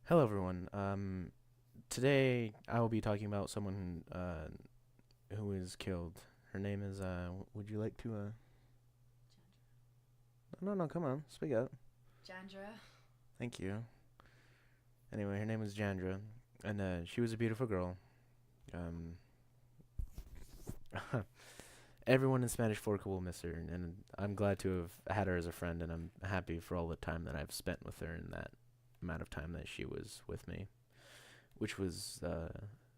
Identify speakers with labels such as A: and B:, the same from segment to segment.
A: Hello, everyone. Today I will be talking about someone who is killed. Her name is. Would you like to? No, no, come on, speak up.
B: Jandra.
A: Thank you. Anyway, her name is Jandra, and she was a beautiful girl. Um, Everyone in Spanish Fork will miss her, and I'm glad to have had her as a friend, and I'm happy for all the time that I've spent with her in that amount of time that she was with me, which was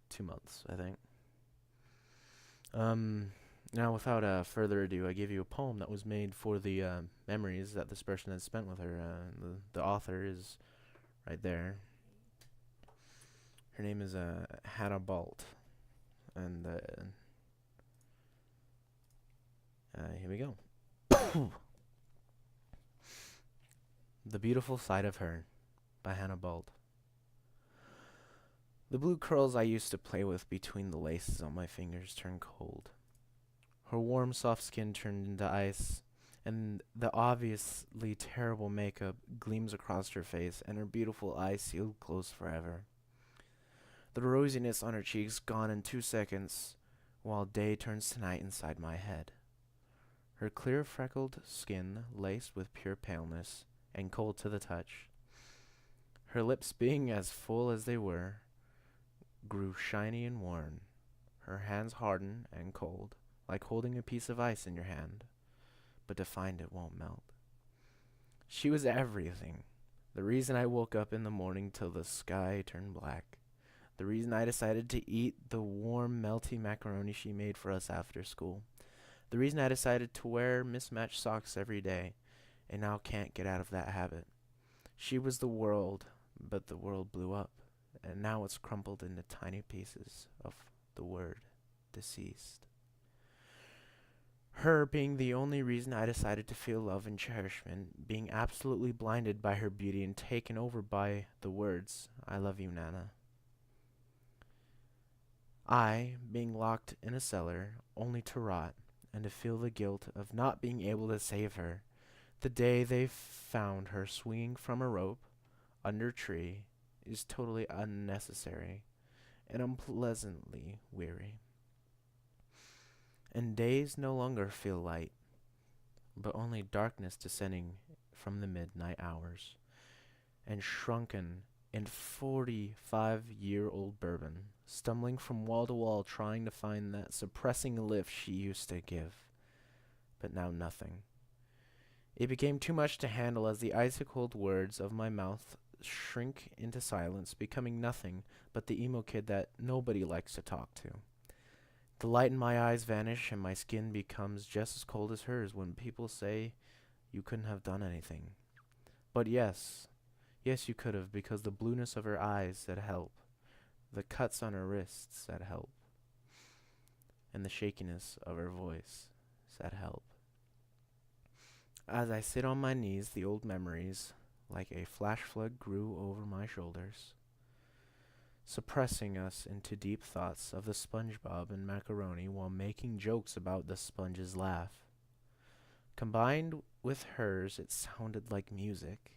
A: 2 months, I think. Um, Now, without further ado, I give you a poem that was made for the memories that this person has spent with her. The author is right there. Her name is Hannah Balt, and here we go. The Beautiful Side of Her by Hannah Balt. The blue curls I used to play with between the laces on my fingers turned cold. Her warm, soft skin turned into ice, and the obviously terrible makeup gleams across her face, and her beautiful eyes sealed closed forever. The rosiness on her cheeks gone in 2 seconds, while day turns to night inside my head. Her clear, freckled skin laced with pure paleness, and cold to the touch. Her lips being as full as they were, grew shiny and worn. Her hands hardened and cold, like holding a piece of ice in your hand, but to find it won't melt. She was everything. The reason I woke up in the morning till the sky turned black. The reason I decided to eat the warm, melty macaroni she made for us after school. The reason I decided to wear mismatched socks every day, and now can't get out of that habit. She was the world, but the world blew up, and now it's crumpled into tiny pieces of the word deceased. Her being the only reason I decided to feel love and cherishment, being absolutely blinded by her beauty and taken over by the words, I love you, Nana. I, being locked in a cellar, only to rot, and to feel the guilt of not being able to save her, the day they found her swinging from a rope, under a tree, is totally unnecessary, and unpleasantly weary. And days no longer feel light, but only darkness descending from the midnight hours, and shrunken in 45-year-old bourbon, stumbling from wall to wall trying to find that suppressing lift she used to give, but now nothing. It became too much to handle as the icy cold words of my mouth shrink into silence, becoming nothing but the emo kid that nobody likes to talk to. The light in my eyes vanish and my skin becomes just as cold as hers when people say you couldn't have done anything. But yes, yes you could have, because the blueness of her eyes said help, the cuts on her wrists said help, and the shakiness of her voice said help. As I sit on my knees, the old memories, like a flash flood, grew over my shoulders, suppressing us into deep thoughts of the SpongeBob and macaroni while making jokes about the sponge's laugh. Combined with hers, it sounded like music.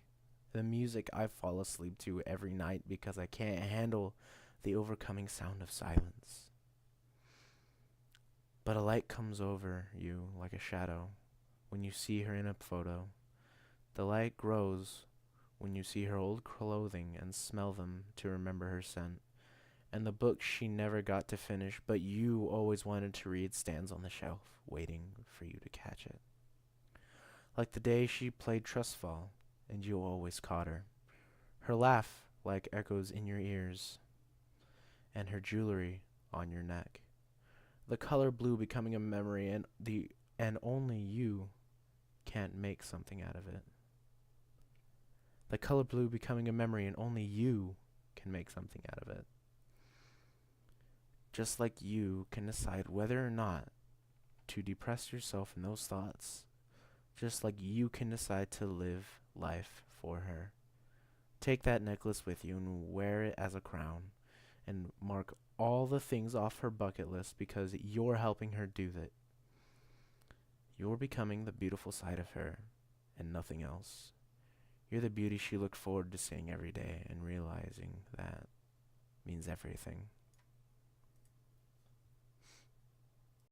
A: The music I fall asleep to every night because I can't handle the overcoming sound of silence. But a light comes over you like a shadow when you see her in a photo. The light grows when you see her old clothing and smell them to remember her scent. And the book she never got to finish, but you always wanted to read, stands on the shelf, waiting for you to catch it. Like the day she played Trust Fall, and you always caught her. Her laugh like echoes in your ears, and her jewelry on your neck. The color blue becoming a memory, and only you can't make something out of it. The color blue becoming a memory, and only you can make something out of it. Just like you can decide whether or not to depress yourself in those thoughts, just like you can decide to live life for her. Take that necklace with you and wear it as a crown, and mark all the things off her bucket list because you're helping her do that. You're becoming the beautiful side of her and nothing else. You're the beauty she looked forward to seeing every day, and realizing that means everything.